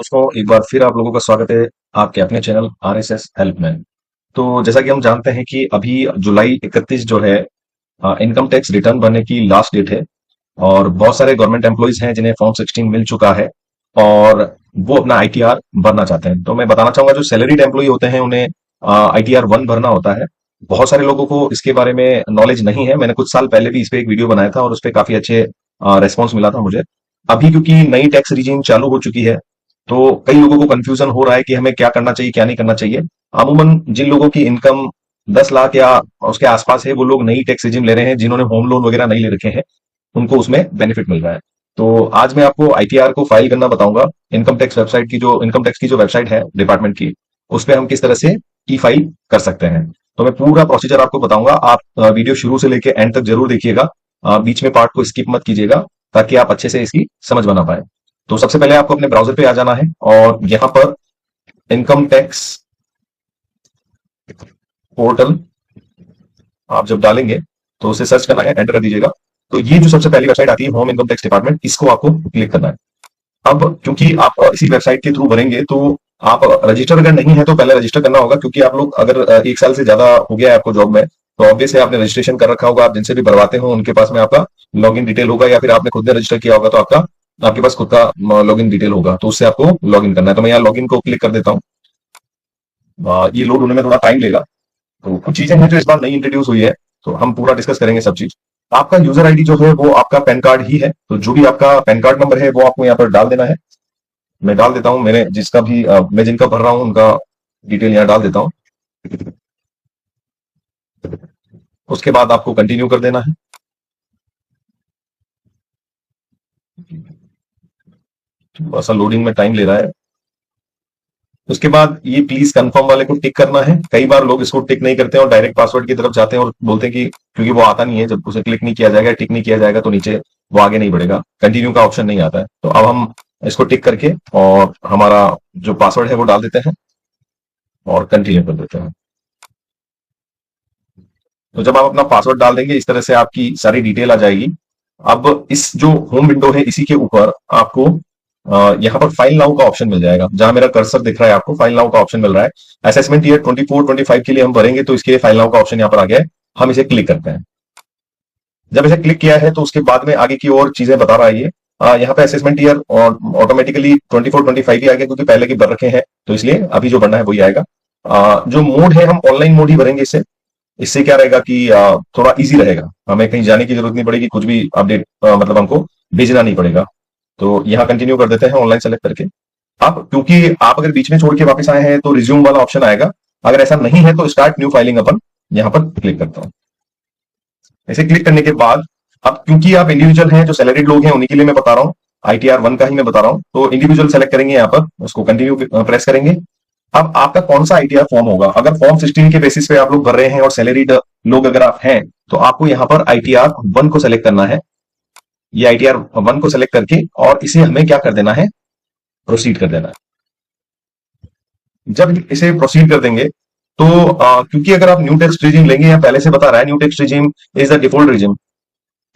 दोस्तों एक बार फिर आप लोगों का स्वागत है आपके अपने चैनल आरएसएस हेल्पमैन। तो जैसा कि हम जानते हैं कि अभी जुलाई 31 जो है इनकम टैक्स रिटर्न भरने की लास्ट डेट है। और बहुत सारे गवर्नमेंट एम्प्लॉइज हैं जिन्हें फॉर्म 16 मिल चुका है और वो अपना आईटीआर भरना चाहते हैं। तो मैं बताना चाहूंगा जो सैलरीड एम्प्लॉय होते हैं उन्हें आईटीआर 1 भरना होता है। बहुत सारे लोगों को इसके बारे में नॉलेज नहीं है। मैंने कुछ साल पहले भी इस पे एक वीडियो बनाया था और उस पर काफी अच्छे रेस्पॉन्स मिला था मुझे। अभी क्योंकि नई टैक्स रिजीम चालू हो चुकी है तो कई लोगों को कंफ्यूजन हो रहा है कि हमें क्या करना चाहिए क्या नहीं करना चाहिए। अमूमन जिन लोगों की इनकम 10 लाख या उसके आसपास है वो लोग नई टैक्स रिजीम ले रहे हैं। जिन्होंने होम लोन वगैरह नहीं ले रखे हैं उनको उसमें बेनिफिट मिल रहा है। तो आज मैं आपको आईटीआर को फाइल करना बताऊंगा। इनकम टैक्स की जो वेबसाइट है डिपार्टमेंट की, उस पर हम किस तरह से ई फाइल कर सकते हैं। तो मैं पूरा प्रोसीजर आपको बताऊंगा। आप वीडियो शुरू से लेकर एंड तक जरूर देखिएगा। बीच में पार्ट को स्किप मत कीजिएगा ताकि आप अच्छे से इसकी समझ बना पाए। तो सबसे पहले आपको अपने ब्राउजर पे आ जाना है और यहां पर इनकम टैक्स पोर्टल आप जब डालेंगे तो उसे सर्च करना है, एंटर कर दीजिएगा। तो ये जो सबसे पहली वेबसाइट आती है होम इनकम टैक्स डिपार्टमेंट, इसको आपको क्लिक करना है। अब क्योंकि आप इसी वेबसाइट के थ्रू भरेंगे तो आप रजिस्टर अगर नहीं है तो पहले रजिस्टर करना होगा, क्योंकि आप लोग अगर 1 साल से ज्यादा हो गया है आपको जॉब में तो ऑब्वियसली आपने रजिस्ट्रेशन कर रखा होगा। आप जिनसे भी भरवाते हो उनके पास में आपका लॉगिन डिटेल होगा, या फिर आपने खुद ने रजिस्टर किया होगा तो आपके पास खुद का लॉगिन डिटेल होगा, तो उससे आपको लॉगिन करना है। तो मैं यहाँ लॉगिन को क्लिक कर देता हूँ। ये लोड होने में थोड़ा टाइम लेगा। तो कुछ चीजें हैं जो इस बार नई इंट्रोड्यूस हुई है, तो हम पूरा डिस्कस करेंगे सब चीज। आपका यूजर आईडी जो है वो आपका पैन कार्ड ही है, तो जो भी आपका पैन कार्ड नंबर है वो आपको यहाँ पर डाल देना है। मैं डाल देता हूं। मैं जिनका भर रहा हूं उनका डिटेल यहाँ डाल देता हूं। उसके बाद आपको कंटिन्यू कर देना है। थोड़ा सा लोडिंग में टाइम ले रहा है। उसके बाद ये प्लीज कंफर्म वाले को टिक करना है। कई बार लोग इसको टिक नहीं करते और डायरेक्ट पासवर्ड की तरफ जाते हैं और बोलते हैं कि क्योंकि वो आता नहीं है, जब उसे क्लिक नहीं किया जाएगा, टिक नहीं किया जाएगा तो नीचे वो आगे नहीं बढ़ेगा, कंटिन्यू का ऑप्शन नहीं आता है। तो अब हम इसको टिक करके और हमारा जो पासवर्ड है वो डाल देते हैं और कंटिन्यू कर देते हैं। तो जब आप अपना पासवर्ड डाल देंगे इस तरह से आपकी सारी डिटेल आ जाएगी। अब इस जो होम विंडो है इसी के ऊपर आपको यहाँ पर फाइल नाउ का ऑप्शन मिल जाएगा। जहां मेरा कर्सर दिख रहा है आपको फाइल नाउ का ऑप्शन मिल रहा है। असेसमेंट ईयर 24-25 के लिए हम भरेंगे तो इसके लिए फाइल नाउ का ऑप्शन यहाँ पर आ गया है। हम इसे क्लिक करते हैं। जब इसे क्लिक किया है तो उसके बाद में आगे की और चीजें बता रहा है ये। यहाँ पे असेसमेंट ईयर और ऑटोमेटिकली 24-25 ही आ गया, क्योंकि पहले की भर रखे हैं तो इसलिए अभी जो भरना है वही आएगा। जो मोड है हम ऑनलाइन मोड ही भरेंगे। इससे क्या रहेगा कि थोड़ा इजी रहेगा, हमें कहीं जाने की जरूरत नहीं पड़ेगी, कुछ भी अपडेट मतलब हमको भेजना नहीं पड़ेगा। तो यहाँ कंटिन्यू कर देते हैं ऑनलाइन सेलेक्ट करके। अब क्योंकि आप अगर बीच में छोड़ के वापस आए हैं तो रिज्यूम वाला ऑप्शन आएगा। अगर ऐसा नहीं है तो स्टार्ट न्यू फाइलिंग अपन यहाँ पर क्लिक करता हूँ। ऐसे क्लिक करने के बाद अब क्योंकि आप इंडिविजुअल हैं, जो सैलरीड लोग हैं उन्हीं के लिए मैं बता रहा हूँ, आईटीआर 1 का ही मैं बता रहा हूँ। तो इंडिविजुअल सेलेक्ट करेंगे यहाँ पर, उसको कंटिन्यू प्रेस करेंगे। अब आपका कौन सा आईटीआर फॉर्म होगा। अगर फॉर्म 16 के बेसिस पे आप लोग भर रहे हैं और सैलरीड लोग अगर आप हैं तो आपको यहाँ पर आईटीआर 1 को सेलेक्ट करना है। ये आईटीआर 1 को सेलेक्ट करके और इसे हमें क्या कर देना है, प्रोसीड कर देना है। जब इसे प्रोसीड कर देंगे तो क्योंकि अगर आप न्यू टैक्स रिजीम लेंगे, या पहले से बता रहा है new tax regime is the default regime,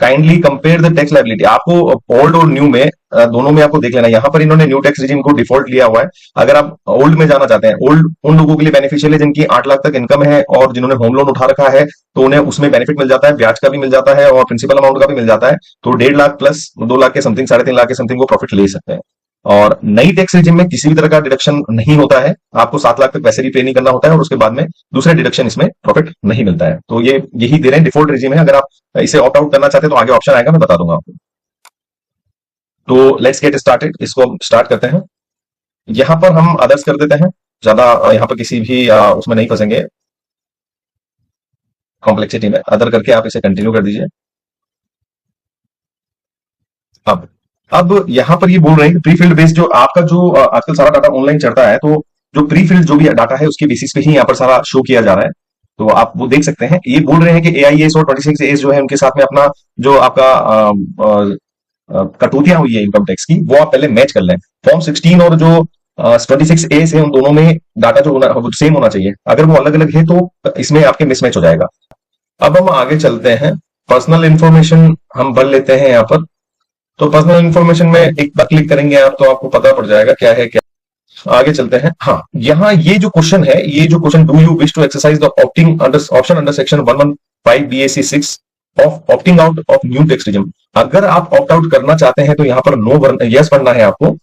kindly compare the tax liability. आपको ओल्ड और न्यू में दोनों में आपको देख लेना। यहाँ पर इन्होंने न्यू टैक्स रिजीम को डिफॉल्ट लिया हुआ है। अगर आप ओल्ड में जाना चाहते हैं, ओल्ड उन लोगों के लिए बेनिफिशियल है जिनकी 8 लाख तक इनकम है और जिन्होंने होम लोन उठा रखा है, तो उन्हें उसमें बेनिफिट मिल जाता है, ब्याज का भी मिल जाता है और प्रिंसिपल अमाउंट का भी मिल जाता है। तो 1.5 लाख प्लस 2 लाख के समथिंग, 3.5 लाख के समथिंग वो प्रॉफिट ले सकते हैं। और नई टैक्स रिजिम में किसी भी तरह का डिडक्शन नहीं होता है। आपको 7 लाख तक वैसे भी पे नहीं करना होता है और उसके बाद में दूसरे डिडक्शन इसमें प्रॉफिट नहीं मिलता है। तो ये यही दे रहे हैं, डिफॉल्ट रिजिम है। अगर आप इसे ऑप्ट आउट करना चाहते हैं तो आगे ऑप्शन आएगा, मैं बता दूंगा आपको। तो लेट्स गेट स्टार्टेड, इसको हम स्टार्ट करते हैं। यहां पर हम अदर्स कर देते हैं, ज्यादा यहाँ पर किसी भी उसमें नहीं फंसेंगे कॉम्प्लेक्सिटी में। अदर करके आप इसे कंटिन्यू कर दीजिए। अब यहां पर ये बोल रहे हैं कि प्री फिल्ड बेस्ड, जो आपका जो आजकल सारा डाटा ऑनलाइन चढ़ता है, तो जो प्री फिल्ड जो भी डाटा है उसके बेसिस पे ही यहाँ पर सारा शो किया जा रहा है। तो आप वो देख सकते हैं। ये बोल रहे हैं कि एआईएस और 26 एज जो है उनके साथ में अपना जो आपका कटौतियां हुई है इनकम टैक्स की, वो आप पहले मैच कर लें। फॉर्म 16 और जो 26 ए है उन दोनों में डाटा जो सेम होना चाहिए। अगर वो अलग अलग है तो इसमें आपके मिसमैच हो जाएगा। अब हम आगे चलते हैं। पर्सनल इंफॉर्मेशन हम भर लेते हैं यहाँ पर। तो पर्सनल इंफॉर्मेशन में एक बार क्लिक करेंगे आप तो आपको पता पड़ जाएगा क्या है क्या। आगे चलते हैं। हाँ, यहाँ ये जो क्वेश्चन है, ये जो question, do you wish to exercise the opting under option under section 115 BAC 6 of opting out of new tax regime. अगर आप ऑप्ट आउट करना चाहते हैं तो यहाँ पर नो यस भरना है आपको।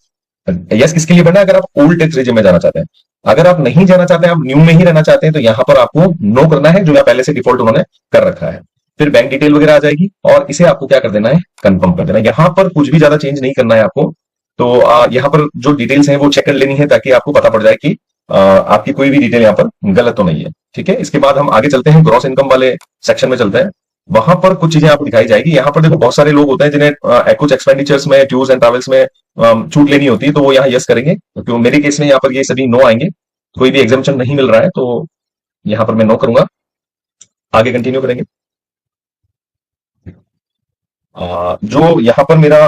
यस किसके लिए भरना है? अगर आप ओल्ड टेक्स्ट रिजिम में जाना चाहते हैं। अगर आप नहीं जाना चाहते हैं, आप न्यू में ही रहना चाहते हैं, तो यहाँ पर आपको नो करना है, जो यहाँ पहले से डिफॉल्ट उन्होंने कर रखा है। फिर बैंक डिटेल वगैरह आ जाएगी और इसे आपको क्या कर देना है? कंफर्म कर देना है। यहाँ पर कुछ भी ज्यादा चेंज नहीं करना है आपको। तो यहाँ पर जो डिटेल्स हैं वो चेक कर लेनी है, ताकि आपको पता पड़ जाए कि आपकी कोई भी डिटेल यहाँ पर गलत तो नहीं है। ठीक है, इसके बाद हम आगे चलते हैं, ग्रॉस इनकम वाले सेक्शन में चलते हैं। वहां पर कुछ चीजें आपको दिखाई जाएगी। यहाँ पर देखो, बहुत सारे लोग होते हैं जिन्हें कुछ एक्सपेंडिचर्स में, टूर्स एंड ट्रैवल्स में छूट लेनी होती है, तो वो यहाँ यस करेंगे। तो मेरे केस में यहाँ पर ये सभी नो आएंगे, कोई भी एग्जामेशन नहीं मिल रहा है, तो यहाँ पर मैं नो करूंगा। आगे कंटिन्यू करेंगे। जो यहाँ पर मेरा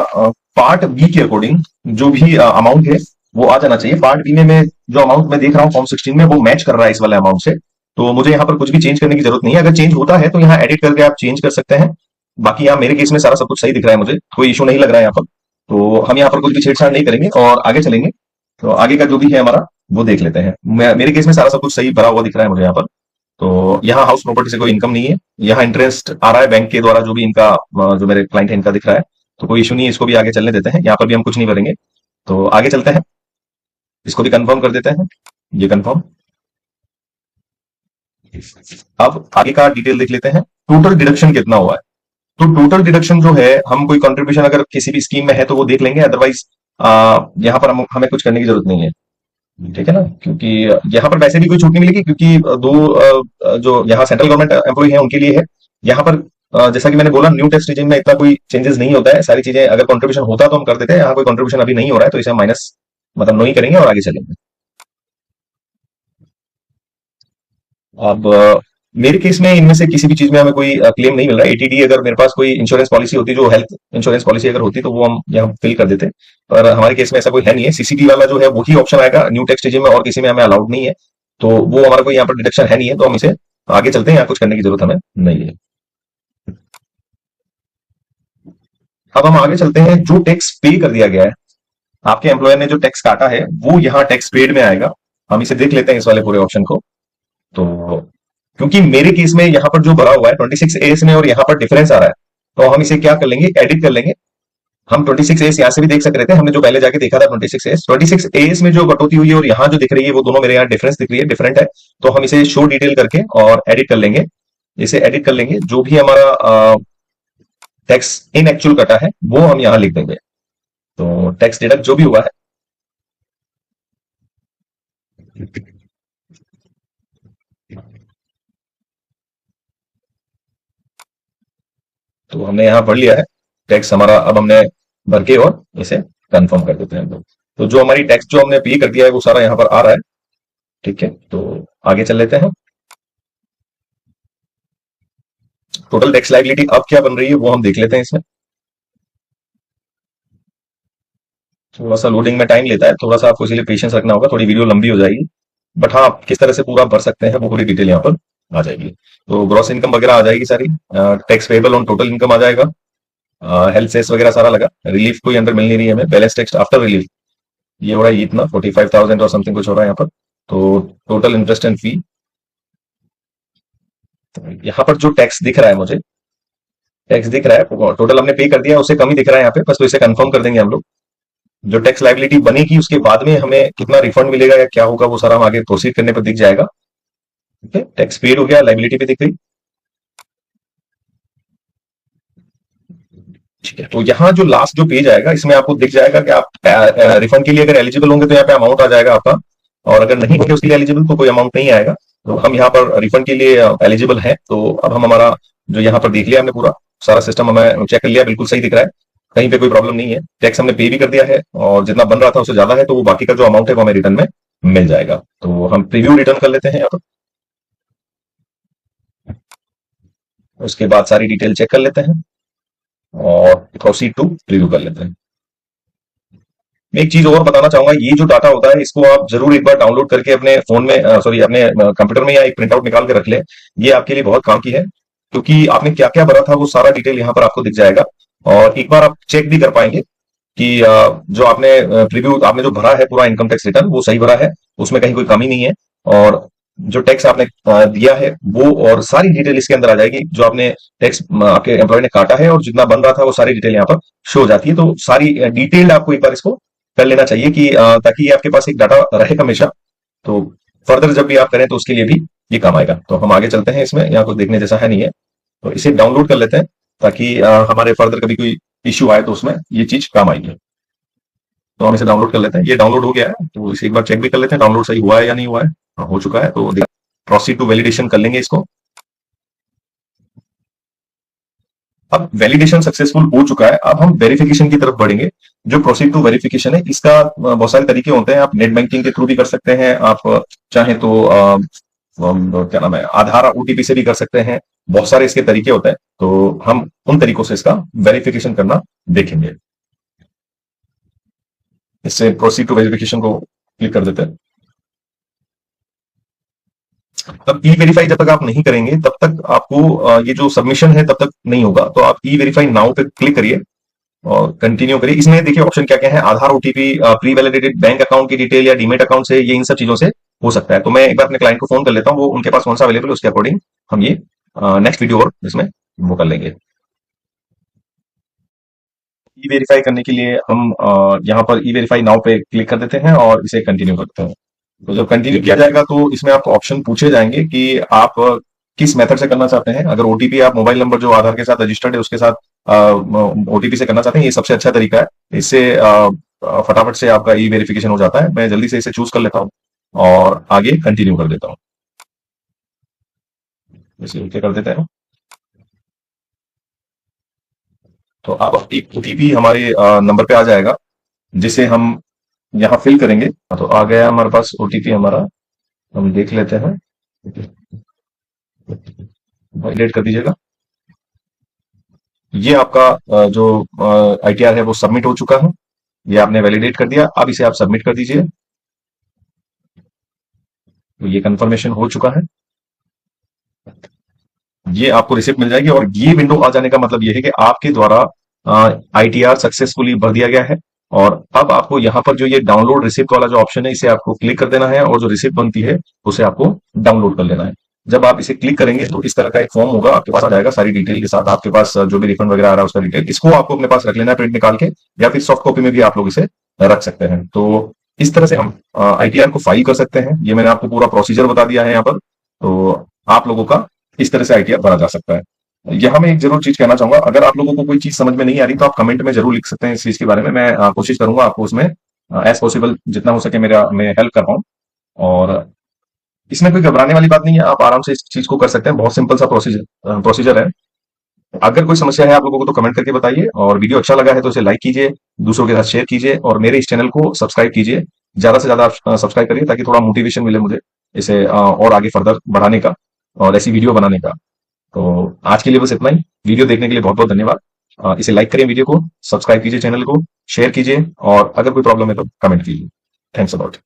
पार्ट बी के अकॉर्डिंग जो भी अमाउंट है वो आ जाना चाहिए। पार्ट बी में मैं जो अमाउंट मैं देख रहा हूँ फॉर्म 16 में, वो मैच कर रहा है इस वाले अमाउंट से। तो मुझे यहाँ पर कुछ भी चेंज करने की जरूरत नहीं है। अगर चेंज होता है तो यहाँ एडिट करके आप चेंज कर सकते हैं। बाकी यहाँ मेरे केस में सारा सब कुछ सही दिख रहा है, मुझे कोई इशू नहीं लग रहा है यहाँ पर। तो हम यहाँ पर कुछ भी छेड़छाड़ नहीं करेंगे और आगे चलेंगे। तो आगे का जो भी है हमारा, वो देख लेते हैं। मेरे केस में सारा सब कुछ सही भरा हुआ दिख रहा है मुझे यहाँ पर। तो यहाँ हाउस प्रॉपर्टी से कोई इनकम नहीं है। यहाँ इंटरेस्ट आ रहा है बैंक के द्वारा, जो भी इनका जो मेरे क्लाइंट है इनका दिख रहा है। तो कोई इशू नहीं है, इसको भी आगे चलने देते हैं। यहाँ पर भी हम कुछ नहीं करेंगे। तो आगे चलते हैं, इसको भी कंफर्म कर देते हैं। ये कंफर्म। अब आगे का डिटेल देख लेते हैं। टोटल डिडक्शन कितना हुआ है? तो टोटल डिडक्शन जो है, हम कोई कंट्रीब्यूशन अगर किसी भी स्कीम में है तो वो देख लेंगे। अदरवाइज यहाँ पर हमें कुछ करने की जरूरत नहीं है। ठीक है ना, क्योंकि यहाँ पर वैसे भी कोई छूट नहीं मिलेगी, क्योंकि जो यहाँ सेंट्रल गवर्नमेंट एम्प्लॉय है उनके लिए है। यहाँ पर जैसा कि मैंने बोला, न्यू टेक्स रिजिम में इतना कोई चेंजेस नहीं होता है। सारी चीजें अगर कंट्रीब्यूशन होता तो हम कर देते हैं। यहाँ कोई कंट्रीब्यूशन अभी नहीं हो रहा है, तो इसे हम माइनस मतलब नो ही करेंगे और आगे चलेंगे। अब मेरे केस में इनमें से किसी भी चीज में हमें कोई क्लेम नहीं मिल रहा है। एटीडी अगर मेरे पास कोई इंश्योरेंस पॉलिसी होती, जो हेल्थ इंश्योरेंस पॉलिसी अगर होती, तो वो हम यहाँ फिल कर देते। पर हमारे केस में ऐसा कोई है नहीं है। सीसीटी वाला जो है वही ऑप्शन आएगा न्यू टेक्स्ट रिजिम में, और किसी में हमें अलाउड नहीं है। तो वो हमारा कोई यहाँ पर डिडक्शन है नहीं है, तो हम इसे आगे चलते हैं। यहाँ कुछ करने की जरूरत हमें नहीं है। अब हम आगे चलते हैं। जो टैक्स पे कर दिया गया है, आपके एम्प्लॉयर ने जो टैक्स काटा है, वो यहाँ टैक्स पेड में आएगा। हम इसे देख लेते हैं, इस वाले पूरे ऑप्शन को। तो क्योंकि मेरे केस में यहाँ पर जो भरा हुआ है 26 एस में, और यहाँ पर डिफरेंस आ रहा है, तो हम इसे क्या कर लेंगे? एडिट कर लेंगे। हम 26 एस यहाँ से भी देख सक रहे थे, हमने जो पहले जाके देखा था 26 एस में जो कटौती हुई है और यहाँ जो दिख रही है, वो दोनों मेरे यहाँ डिफरेंस दिख रही है, डिफरेंट है। तो हम इसे शो डिटेल करके और एडिट कर लेंगे। इसे एडिट कर लेंगे, जो भी हमारा टैक्स इन एक्चुअल कटा है वो हम यहाँ लिख देंगे। तो टैक्स डिडक्ट जो भी हुआ है, तो हमने यहाँ पढ़ लिया है टैक्स हमारा। अब हमने भर के और इसे कंफर्म कर देते हैं हम लोग। तो जो हमारी टैक्स जो हमने पे कर दिया है, वो सारा यहाँ पर आ रहा है। ठीक है, तो आगे चल लेते हैं। टोटल टैक्स लाइबिलिटी अब क्या बन रही है वो हम देख लेते हैं इसमें। थोड़ा सा लोडिंग में टाइम लेता है, थोड़ा सा आपको इसीलिए पेशेंस रखना होगा, थोड़ी वीडियो लंबी हो जाएगी। बट हाँ, आप किस तरह से पूरा भर सकते हैं वो पूरी डिटेल यहाँ पर आ जाएगी। तो ग्रॉस इनकम वगैरह आ जाएगी सारी। Tax payable on total income आ जाएगा। हेल्थ सेस वगैरह सारा लगा। रिलीफ कोई अंदर मिल नहीं रही है हमें। बैलेंस टैक्स आफ्टर रिलीफ ये हो रहा है इतना 45,000 और समथिंग कुछ हो रहा है यहाँ पर। तो टोटल इंटरेस्ट एंड फी, यहाँ पर जो टैक्स दिख रहा है मुझे, टैक्स दिख रहा है टोटल हमने पे कर दिया, उससे कम ही दिख रहा है यहाँ पे बस। तो इसे कंफर्म कर देंगे हम लोग। जो टैक्स लाइबिलिटी बनेगी उसके बाद में हमें कितना रिफंड मिलेगा या क्या होगा, वो सारा हम आगे प्रोसीड करने पर दिख जाएगा। ठीक है, टैक्स पेड हो गया, लाइबिलिटी भी दिख गई। ठीक है, तो यहाँ जो लास्ट जो पेज आएगा, इसमें आपको दिख जाएगा कि आप रिफंड के लिए अगर एलिजिबल होंगे तो यहाँ पे अमाउंट आ जाएगा आपका, और अगर नहीं होंगे उसके लिए एलिजिबल तो कोई अमाउंट नहीं आएगा। तो हम यहाँ पर रिफंड के लिए एलिजिबल है। तो अब हम हमारा जो यहाँ पर देख लिया हमने, पूरा सारा सिस्टम हमें चेक कर लिया, बिल्कुल सही दिख रहा है, कहीं पे कोई प्रॉब्लम नहीं है। टैक्स हमने पे भी कर दिया है, और जितना बन रहा था उससे ज्यादा है, तो वो बाकी का जो अमाउंट है वो हमें रिटर्न में मिल जाएगा। तो हम प्रीव्यू रिटर्न कर लेते हैं यहाँ पर। उसके बाद सारी डिटेल चेक कर लेते हैं और प्रोसीड टू प्रीव्यू कर लेते हैं। मैं एक चीज और बताना चाहूंगा, ये जो डाटा होता है इसको आप जरूर एक बार डाउनलोड करके अपने फोन में, सॉरी अपने कंप्यूटर में, या एक प्रिंट आउट निकाल के रख ले। ये आपके लिए बहुत काम की है, क्योंकि आपने क्या क्या भरा था वो सारा डिटेल यहाँ पर आपको दिख जाएगा, और एक बार आप चेक भी कर पाएंगे कि जो आपने प्रीव्यू आपने जो भरा है पूरा इनकम टैक्स रिटर्न वो सही भरा है, उसमें कहीं कोई कमी नहीं है। और जो टैक्स आपने दिया है वो और सारी डिटेल इसके अंदर आ जाएगी। जो आपने टैक्स आपके एम्प्लॉय ने काटा है और जितना बन रहा था वो सारी डिटेल यहाँ पर शो हो जाती है। तो सारी डिटेल्ड आपको एक बार इसको कर लेना चाहिए कि ताकि ये आपके पास एक डाटा रहे हमेशा। तो फर्दर जब भी आप करें तो उसके लिए भी ये काम आएगा। तो हम आगे चलते हैं, इसमें यहाँ कुछ देखने जैसा है नहीं है, तो इसे डाउनलोड कर लेते हैं ताकि हमारे फर्दर कभी कोई इश्यू आए तो उसमें ये चीज काम आएगी। तो हम इसे डाउनलोड कर लेते हैं। ये डाउनलोड हो गया है, तो इसे एक बार चेक भी कर लेते हैं डाउनलोड सही हुआ है या नहीं हुआ है। हाँ, हो चुका है। तो प्रोसीड टू वैलिडेशन कर लेंगे इसको। अब वैलिडेशन सक्सेसफुल हो चुका है, अब हम वेरिफिकेशन की तरफ बढ़ेंगे। जो प्रोसीड टू वेरिफिकेशन है इसका बहुत सारे तरीके होते हैं। आप नेट बैंकिंग के थ्रू भी कर सकते हैं, आप चाहे तो क्या नाम है, आधार ओटीपी से भी कर सकते हैं। बहुत सारे इसके तरीके होते हैं, तो हम उन तरीकों से इसका वेरिफिकेशन करना देखेंगे। इससे प्रोसीड टू वेरिफिकेशन को क्लिक कर देते हैं। तब ई वेरीफाई जब तक आप नहीं करेंगे तब तक आपको ये जो सबमिशन है तब तक नहीं होगा। तो आप ई वेरीफाई नाउ पे क्लिक करिए और कंटिन्यू करिए। इसमें देखिए ऑप्शन क्या क्या है, Aadhaar OTP, pre validated bank account की डिटेल या डीमेट अकाउंट से, ये इन सब चीजों से हो सकता है। तो मैं एक बार अपने क्लाइंट को फोन कर लेता हूँ, वो उनके पास कौन सा अवेलेबल है उसके अकॉर्डिंग हम ये नेक्स्ट वीडियो और इसमें वो कर लेंगे। ई वेरीफाई करने के लिए हम यहाँ पर ई वेरीफाई नाउ पे क्लिक कर देते हैं और इसे कंटिन्यू करते हैं। तो जब कंटिन्यू किया जाएगा तो इसमें आपको ऑप्शन पूछे जाएंगे कि आप किस मेथड से करना चाहते हैं। अगर ओटीपी आप मोबाइल नंबर जो आधार के साथ रजिस्टर्ड है उसके साथ ओटीपी से करना चाहते हैं, ये सबसे अच्छा तरीका है। इससे फटाफट से आपका ई वेरिफिकेशन हो जाता है। मैं जल्दी से इसे चूज कर लेता हूँ और आगे कंटिन्यू कर देता हूँ। इसे ओके कर देते हैं। तो अब एक ओटीपी हमारे नंबर पे आ जाएगा जिसे हम यहाँ फिल करेंगे। तो आ गया हमारे पास ओटीपी हमारा, हम देख लेते हैं। वैलिडेट कर दीजिएगा। ये आपका जो आईटीआर है वो सबमिट हो चुका है। ये आपने वैलिडेट कर दिया, अब इसे आप सबमिट कर दीजिए। तो ये कंफर्मेशन हो चुका है, ये आपको रिसिप्ट मिल जाएगी। और ये विंडो आ जाने का मतलब ये है कि आपके द्वारा आईटीआर सक्सेसफुली भर दिया गया है। और अब आपको यहाँ पर जो ये डाउनलोड रिसिप्ट वाला जो ऑप्शन है इसे आपको क्लिक कर देना है और जो रिसिप्ट बनती है उसे आपको डाउनलोड कर लेना है। जब आप इसे क्लिक करेंगे तो इस तरह का एक फॉर्म होगा आपके पास आ जाएगा सारी डिटेल के साथ। आपके पास जो भी रिफंड वगैरह आ रहा है उसका डिटेल, इसको आपको अपने पास रख लेना है प्रिंट निकाल के, या फिर सॉफ्ट कॉपी में भी आप लोग इसे रख सकते हैं। तो इस तरह से हम आईटीआर को फाइल कर सकते हैं। ये मैंने आपको पूरा प्रोसीजर बता दिया है यहाँ पर। तो आप लोगों का इस तरह से आईटीआर भरा जा सकता है। यहाँ मैं एक जरूर चीज कहना चाहूंगा, अगर आप लोगों को कोई चीज समझ में नहीं आ रही तो आप कमेंट में जरूर लिख सकते हैं इस चीज के बारे में। मैं कोशिश करूंगा आपको उसमें एज पॉसिबल जितना हो सके मेरा मैं हेल्प कर पाऊँ। और इसमें कोई घबराने वाली बात नहीं है, आप आराम से इस चीज को कर सकते हैं। बहुत सिंपल सा प्रोसीजर है। अगर कोई समस्या है आप लोगों को तो कमेंट करके बताइए, और वीडियो अच्छा लगा है तो इसे लाइक कीजिए, दूसरों के साथ शेयर कीजिए और मेरे इस चैनल को सब्सक्राइब कीजिए। ज्यादा से ज्यादा सब्सक्राइब करिए ताकि थोड़ा मोटिवेशन मिले मुझे इसे और आगे फर्दर बढ़ाने का और ऐसी वीडियो बनाने का। तो आज के लिए बस इतना ही। वीडियो देखने के लिए बहुत बहुत धन्यवाद। इसे लाइक करें, वीडियो को सब्सक्राइब कीजिए, चैनल को शेयर कीजिए, और अगर कोई प्रॉब्लम है तो कमेंट कीजिए। Thanks a lot.